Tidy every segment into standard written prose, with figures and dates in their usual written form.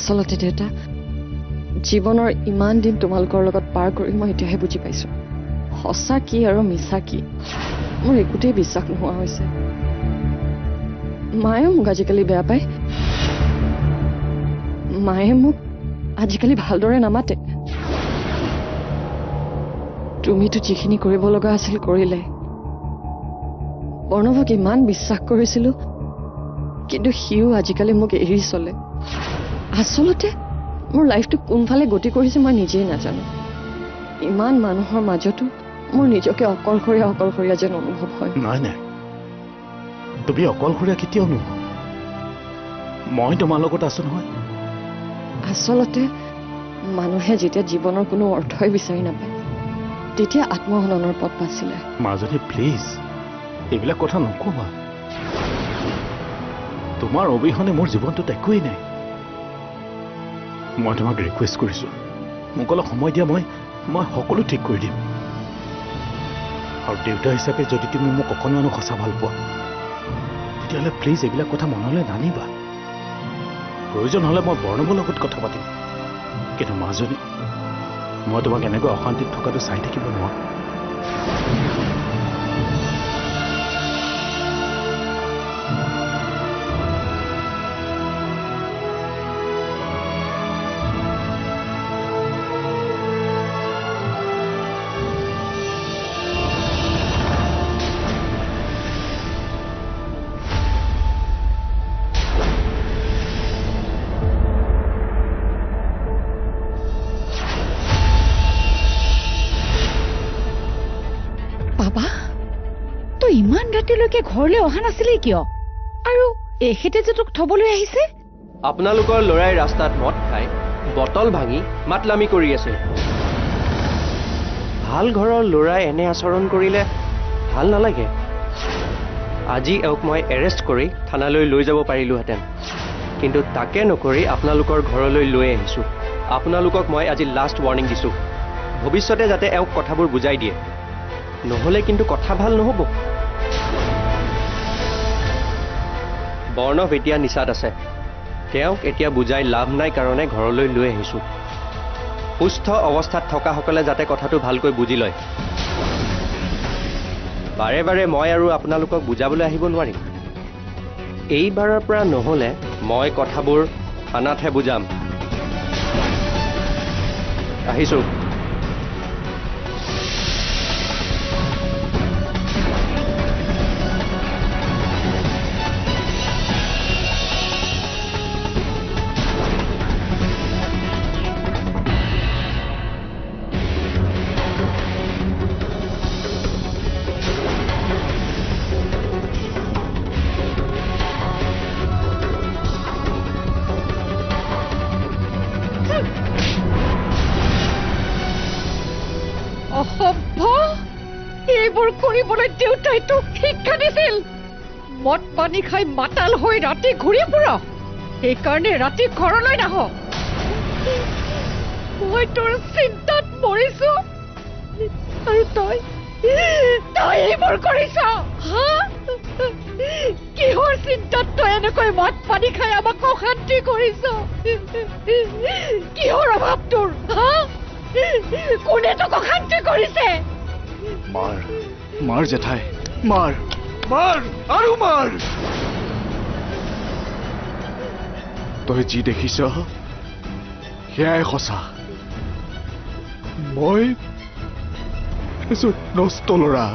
আচলতে দেউতা জীৱনৰ ইমান দিন তোমালোকৰ লগত পাৰ কৰি মই এতিয়াহে বুজি পাইছো সঁচা কি আৰু মিছা কি মোৰ একোতেই বিশ্বাস নোহোৱা হৈছে মায়ে মোক আজিকালি বেয়া পায় মায়ে মোক আজিকালি ভালদৰে নামাতে তুমিতো যিখিনি কৰিব লগা আছিল কৰিলে বৰ্ণৱক ইমান বিশ্বাস কৰিছিলো কিন্তু সিও আজিকালি মোক এৰি চলে আচলতে মোৰ লাইফটো কোনফালে গতি কৰিছে মই নিজেই নাজানো ইমান মানুহৰ মাজতো মোৰ নিজকে অকলশৰীয়া যেন অনুভৱ হয় নাই নাই তুমি অকলশৰীয়া কেতিয়াও নোহোৱা মই তোমাৰ লগত আছো নহয় আচলতে মানুহে যেতিয়া জীৱনৰ কোনো অৰ্থই বিচাৰি নাপায় তেতিয়া আত্মহননৰ পথ বাচিলে মাজনী প্লিজ এইবিলাক কথা নকবা তোমাৰ অবিহনে মোৰ জীৱনটোত একোৱেই নাই মই তোমাক ৰিকুৱেষ্ট কৰিছো মোক অলপ সময় দিয়া মই সকলো ঠিক কৰি দিম আৰু দেউতা হিচাপে যদি তুমি মোক অকণমানো সঁচা ভাল পোৱা তেতিয়াহ'লে প্লিজ এইবিলাক কথা মনলৈ নানিবা প্ৰয়োজন হ'লে মই বৰ্ণৱৰ লগত কথা পাতিম কিন্তু মাজনী মই তোমাক এনেকৈ অশান্তিত থকাটো চাই থাকিব নোৱাৰো ইমান ৰাতিলৈকে ঘৰলৈ অহা নাছিলি কিয় আৰু এখেতে যে তোক থবলৈ আহিছে আপোনালোকৰ লৰাই ৰাস্তাত মদ খাই বটল ভাঙি মাতলামি কৰি আছিল ভাল ঘৰৰ লৰাই এনে আচৰণ কৰিলে ভাল নালাগে আজি এওক মই এৰেষ্ট কৰি থানালৈ লৈ যাব পাৰিলোহেঁতেন কিন্তু তাকে নকৰি আপোনালোকৰ ঘৰলৈ লৈ আহিছোঁ আপোনালোকক মই আজি লাষ্ট ৱাৰ্ণিং দিছোঁ ভৱিষ্যতে যাতে এওক কথাবোৰ বুজাই দিয়ে নহ'লে কিন্তু কথা ভাল নহ'ব বৰ্ণৱ এতিয়া নিচাত আছে তেওঁক এতিয়া বুজাই লাভ নাই কাৰণে ঘৰলৈ লৈ আহিছোঁ সুস্থ অৱস্থাত থকাসকলে যাতে কথাটো ভালকৈ বুজি লয় বাৰে বাৰে মই আৰু আপোনালোকক বুজাবলৈ আহিব নোৱাৰিম এইবাৰৰ পৰা নহ'লে মই কথাবোৰ থানাতহে বুজাম আহিছোঁ এইবোৰ কৰিবলৈ দেউতাই তোক শিক্ষা দিছিল মদ পানী খাই মাতাল হৈ ৰাতি ঘূৰি ফুৰ সেইকাৰণে ৰাতি ঘৰলৈ নাহ মই তোৰ চিন্তাত মৰিছো আৰু তই এইবোৰ কৰিছ কিহৰ চিন্তাত তই এনেকৈ মদ পানী খাই আমাক অশান্তি কৰিছ কিহৰ অভাৱ তোৰ কোনে তোক অশান্তি কৰিছে মাৰ জেঠাই মাৰ আৰু মাৰ তই যি দেখিছ সেয়াই সঁচা মই নষ্ট ল'ৰা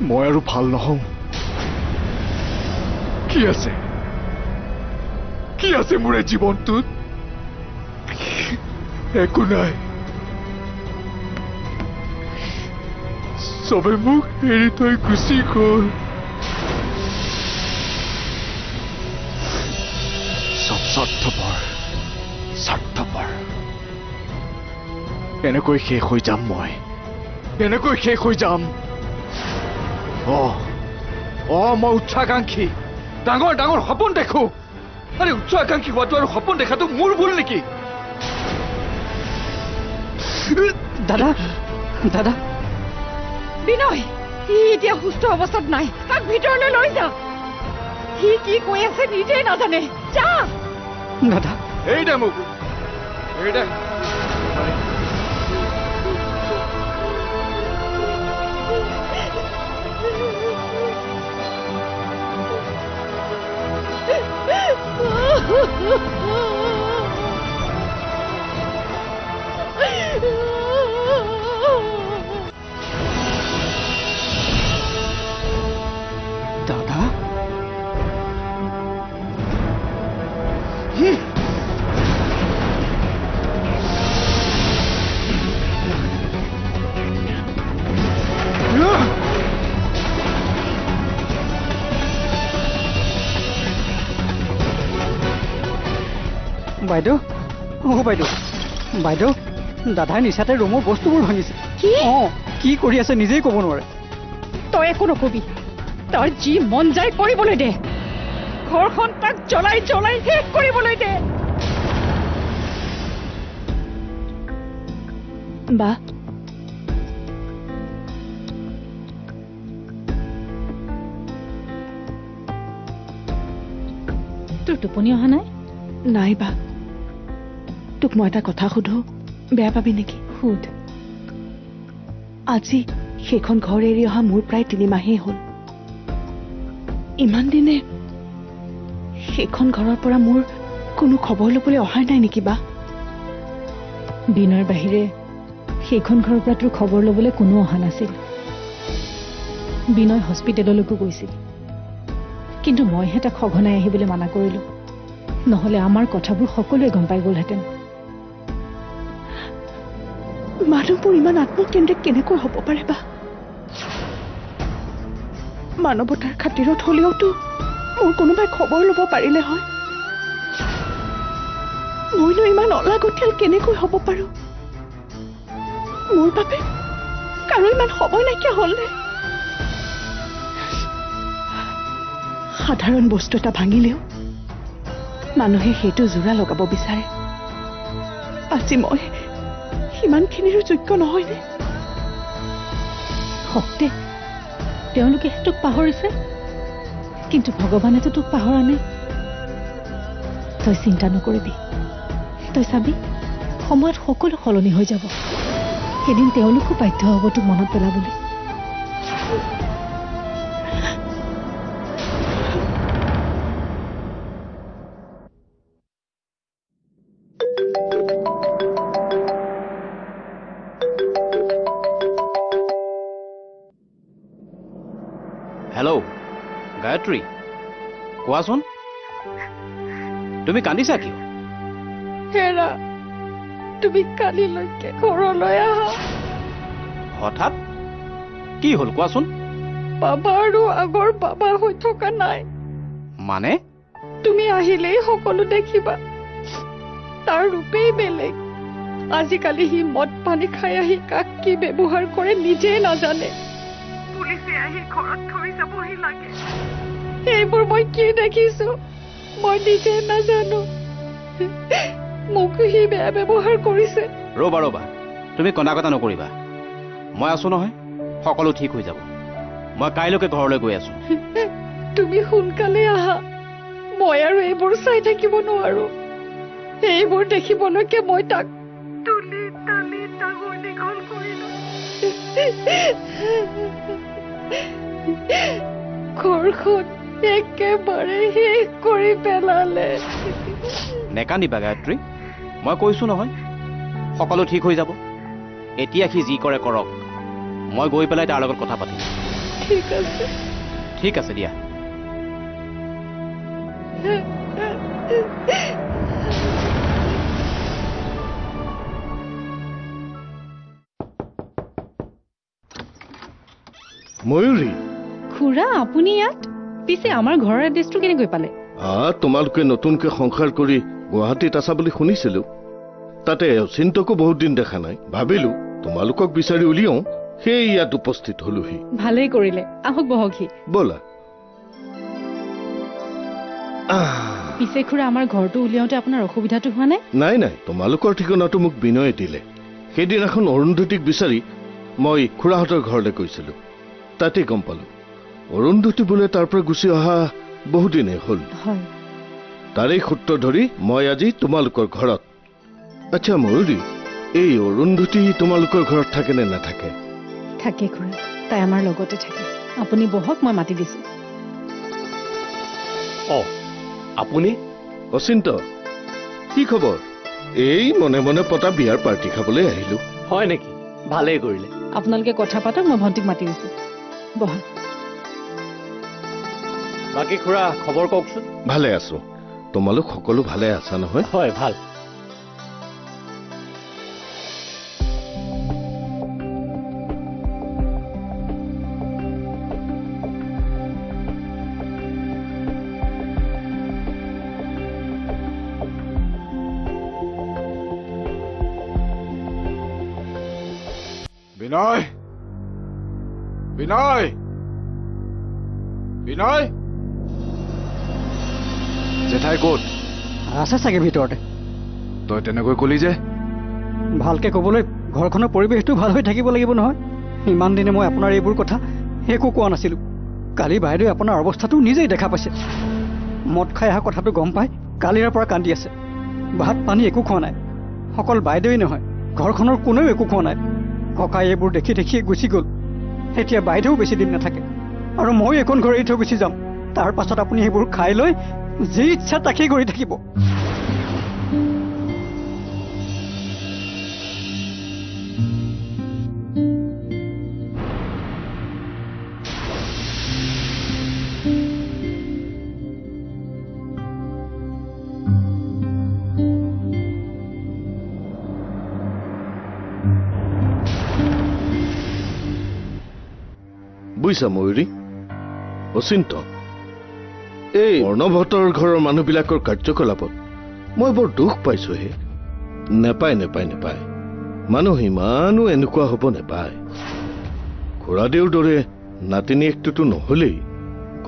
মই আৰু ভাল নহওঁ কি আছে মোৰ এই জীৱনটোত একো নাই চবে মোক এৰি থৈ গুচি গ'ল চব স্বাৰ্থপৰ এনেকৈ শেষ হৈ যাম মই মই উচ্চাকাংক্ষী ডাঙৰ ডাঙৰ সপোন দেখো আৰে উচ্চাকাংক্ষী হোৱাটো আৰু সপোন দেখাটো মোৰ ভুল নেকি দাদা বিনয় সি এতিয়া সুস্থ অৱস্থাত নাই তাক ভিতৰলৈ লৈ যা সি কি কৈ আছে নিজেই নাজানে যা দাদা এই দে মোক এই দে দাদা বাইদেউ বাইদেউ বাইদেউ দাদাই নিচাতে ৰুমৰ বস্তুবোৰ ভাঙিছে কি? কি কৰি আছে নিজেই ক'ব নোৱাৰে তই একো নকবি তাৰ যি মন যায় কৰিবলৈ দে ঘৰখন তাক জ্বলাই জ্বলাই শেষ কৰিবলৈ দে বা তোৰ টোপনি অহা নাই নাই বা তোক মই এটা কথা সুধো বেয়া পাবি নেকি সুধ আজি সেইখন ঘৰ এৰি অহা মোৰ প্ৰায় 3 মাহেই হ'ল ইমান দিনে সেইখন ঘৰৰ পৰা মোৰ কোনো খবৰ ল'বলৈ অহা নাই নেকি বা বিনয়ৰ বাহিৰে সেইখন ঘৰৰ পৰা তোৰ খবৰ ল'বলৈ কোনো অহা নাছিল বিনয় হস্পিটেললৈকো গৈছিল কিন্তু মইহে তাক সঘনাই আহিবলৈ মানা কৰিলো নহ'লে আমাৰ কথাবোৰ সকলোৱে গম পাই গ'লহেঁতেন মানুহবোৰ ইমান আত্মকেন্দ্ৰিক কেনেকৈ হ'ব পাৰে বা মানৱতাৰ খাতিৰত হ'লেওতো মোৰ কোনোবাই খবৰ ল'ব পাৰিলে হয় মইনো ইমান অলাগতিয়াল কেনেকৈ হ'ব পাৰো মোৰ বাবে কাৰো ইমান সময় নাইকিয়া হ'লনে সাধাৰণ বস্তু এটা ভাঙিলেও মানুহে সেইটো জোৰা লগাব বিচাৰে আজি মই সিমানখিনিৰো যোগ্য নহয়নে সত্যে তেওঁলোকে তোক পাহৰিছে কিন্তু ভগৱানেতো তোক পাহৰা নাই তই চিন্তা নকৰিবি তই চাবি সময়ত সকলো সলনি হৈ যাব এদিন তেওঁলোকো বাধ্য হ'ব তোক মনত পেলাবলৈ হেল্ল' গায়ত্ৰী কোৱাচোন তুমি কান্দিছা কিয় হেৰা তুমি কালিলৈকে ঘৰলৈ আহা হঠাৎ কি হ'ল কোৱাচোন বাবা আৰু আগৰ বাবা হৈ থকা নাই মানে তুমি আহিলেই সকলো দেখিবা তাৰ ৰূপেই বেলেগ আজিকালি সি মদ পানী খাই আহি কাক কি ব্যৱহাৰ কৰে নিজেই নাজানে পুলিচে আহি ঘৰত থৈ যাবহি লাগে এইবোৰ মই কি দেখিছো মই নিজে নাজানো মোক সি বেয়া ব্যৱহাৰ কৰিছে ৰ'বা ৰ'বা তুমি কন্দা নকৰিবা মই আছো নহয় সকলো ঠিক হৈ যাব মই কাইলৈকে ঘৰলৈ গৈ আছো তুমি সোনকালে আহা মই আৰু এইবোৰ চাই থাকিব নোৱাৰো এইবোৰ দেখিবলৈকে মই তাক তুলি তালি ডাঙৰ দীঘল কৰিলো ঘৰখন একেবাৰে শেষ কৰি পেলালে নেকান্দিবা গায়ত্ৰী মই কৈছো নহয় সকলো ঠিক হৈ যাব এতিয়া সি যি কৰে কৰক মই গৈ পেলাই তাৰ লগত কথা পাতিম ঠিক আছে ঠিক আছে দিয়া ময়ূৰী খুৰা আপুনি ইয়াত পিছে আমাৰ ঘৰৰ এড্ৰেছটো কেনেকৈ পালে তোমালোকে নতুনকৈ সংসাৰ কৰি গুৱাহাটীত আছা বুলি শুনিছিলো তাতে অচিন্তকো বহুত দিন দেখা নাই ভাবিলো তোমালোকক বিচাৰি উলিয়াও সেই ইয়াত উপস্থিত হলোহি ভালেই কৰিলে আহক বহকহি ব'লা পিছে খুৰা আমাৰ ঘৰটো উলিয়াওঁতে আপোনাৰ অসুবিধাটো হোৱা নাই নাই তোমালোকৰ ঠিকনাটো মোক বিনয়ে দিলে সেইদিনাখন অৰুন্ধতীক বিচাৰি মই খুৰাহঁতৰ ঘৰলৈ গৈছিলো তাতে গম পালো অৰুন্ধতী বোলে তাৰ পৰা গুচি অহা বহুদিনেই হ'ল। হয়, তাৰেই সূত্ৰ ধৰি মই আজি তোমালোকৰ ঘৰত। আচ্ছা ময়ূৰী, এই অৰুন্ধতী তোমালোকৰ ঘৰত থাকে নে নাথাকে? থাকে খুৰা, তাই আমাৰ লগতে থাকে। আপুনি বহক, মই মাতি দিছোঁ। আপুনি? অচিন্ত, কি খবৰ? এই মনে মনে পতা বিয়াৰ পাৰ্টি খাবলৈ আহিলো। হয় নেকি? ভালেই কৰিলে। আপোনালোকে কথা পাতক, মই ভণ্টিক মাতি দিছোঁ। বহক। বাকী খুৰা খবৰ কওকচোন। ভালে আছো। তোমালোক সকলো ভালে আছা নহয়? হয়, ভাল। বিনয়, বিনয়, বিনয়, জেঠাই ক'ত? আছে চাগে ভিতৰতে। তই তেনেকৈ কলি যে? ভালকে ক'বলৈ ঘৰখনৰ পৰিৱেশটো ভাল হৈ থাকিব লাগিব নহয়। ইমান দিনে মই আপোনাৰ এইবোৰ কথা একো কোৱা নাছিলোঁ। কালি বাইদেৱে আপোনাৰ অৱস্থাটো নিজেই দেখা পাইছে। মদ খাই অহা কথাটো গম পাই কালিৰে পৰা কান্দি আছে। ভাত পানী একো খোৱা নাই। অকল বাইদেৱেই নহয়, ঘৰখনৰ কোনেও একো খোৱা নাই। ককাই এইবোৰ দেখি দেখিয়ে গুচি গ'ল। এতিয়া বাইদেউ বেছি দিন নাথাকে আৰু মই এখন ঘৰ এৰি থৈ গুচি যাম। তাৰ পাছত আপুনি সেইবোৰ খাই লৈ যি ইচ্ছা তাকেই কৰি থাকিব। বুজিছা ময়ূৰী, অচিন্ত, এই অৰ্ণৱহঁতৰ ঘৰৰ মানুহবিলাকৰ কাৰ্যকলাপত মই বৰ দুখ পাইছোহে। নেপায় নেপায় নেপায়, মানুহ ইমানো এনেকুৱা হ'ব নেপায়। খুৰাদেউৰ দৰে নাতিনীয়েকটোতো নহলেই,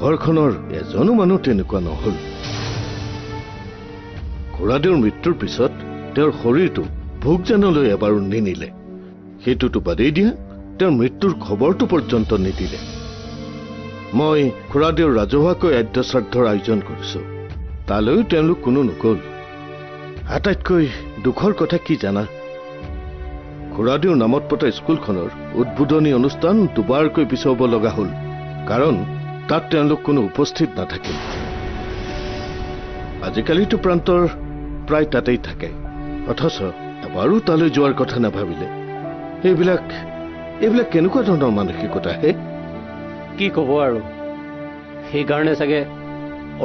ঘৰখনৰ এজনো মানুহ তেনেকুৱা নহল। খুৰাদেউৰ মৃত্যুৰ পিছত তেওঁৰ শৰীৰটো ভোগজানলৈ এবাৰো নিনিলে। সেইটোতো বাদেই দিয়া, তেওঁৰ মৃত্যুৰ খবৰটো পৰ্যন্ত নিদিলে। মই খুৰাদেউৰ ৰাজহুৱাকৈ আদ্য শ্ৰাদ্ধৰ আয়োজন কৰিছো, তালৈও তেওঁলোক কোনো নগল। আটাইতকৈ দুখৰ কথা কি জানা? খুৰাদেউৰ নামত পতা স্কুলখনৰ উদ্বোধনী অনুষ্ঠান দুবাৰকৈ পিছুৱাব লগা হ'ল, কাৰণ তাত তেওঁলোক কোনো উপস্থিত নাথাকিল। আজিকালিতো প্ৰান্তৰ প্ৰায় তাতেই থাকে, অথচ এবাৰো তালৈ যোৱাৰ কথা নাভাবিলে। এইবিলাক কেনেকুৱা ধৰণৰ মানসিকতা হে? কি ক'ব আৰু, সেইকাৰণে চাগে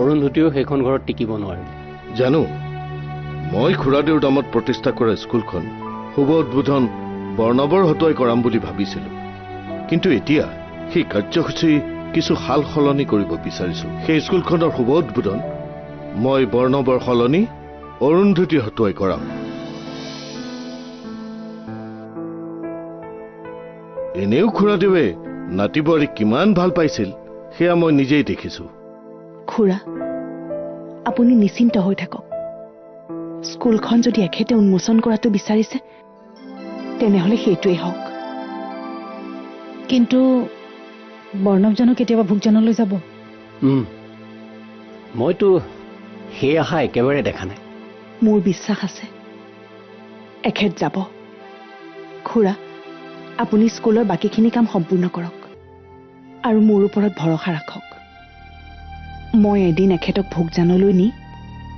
অৰুন্ধতীও সেইখন ঘৰত টিকিব নোৱাৰিলে। জানো, মই খুৰাদেউৰ নামত প্ৰতিষ্ঠা কৰা স্কুলখন শুভ উদ্বোধন বৰ্ণৱৰ হতুৱাই কৰাম বুলি ভাবিছিলো, কিন্তু এতিয়া সেই কাৰ্যসূচী কিছু সাল সলনি কৰিব বিচাৰিছো। সেই স্কুলখনৰ শুভ উদ্বোধন মই বৰ্ণৱৰ সলনি অৰুন্ধতী হতুৱাই কৰাম। এনেও খুৰাদেৱে নাতি বোৱাৰীক কিমান ভাল পাইছিল সেয়া মই নিজেই দেখিছো। খুৰা, আপুনি নিশ্চিন্ত হৈ থাকক। স্কুলখন যদি এখেতে উন্মোচন কৰাটো বিচাৰিছে, তেনেহলে সেইটোৱেই হওক। কিন্তু বৰ্ণৱ জানো কেতিয়াবা ভোগজানলৈ যাব? মইতো সেই আশা একেবাৰে দেখা নাই। মোৰ বিশ্বাস আছে এখেত যাব। খুৰা, আপুনি স্কুলৰ বাকীখিনি কাম সম্পূৰ্ণ কৰক আৰু মোৰ ওপৰত ভৰসা ৰাখক। মই এদিন এখেতক ভোগজানলৈ নি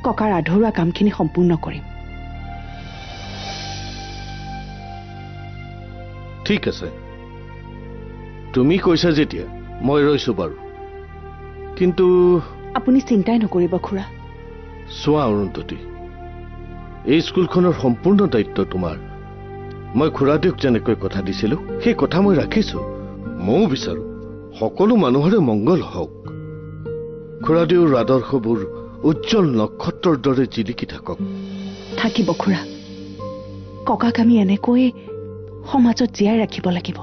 ককাৰ আধৰুৱা কামখিনি সম্পূৰ্ণ কৰিম। ঠিক আছে, তুমি কৈছা যেতিয়া মই ৰৈছো বাৰু, কিন্তু আপুনি চিন্তাই নকৰিব খুৰা। চোৱা অৰুন্ধতী, এই স্কুলখনৰ সম্পূৰ্ণ দায়িত্ব তোমাৰ। মই খুৰাদেউক যেনেকৈ কথা দিছিলো সেই কথা মই ৰাখিছো। ময়ো বিচাৰো সকলো মানুহৰে মংগল হওক। খুৰাদেউৰ আদৰ্শবোৰ উজ্জ্বল নক্ষত্ৰৰ দৰে জিলিকি থাকক। থাকিব খুৰা, ককাক আমি এনেকৈ সমাজত জীয়াই ৰাখিব লাগিব।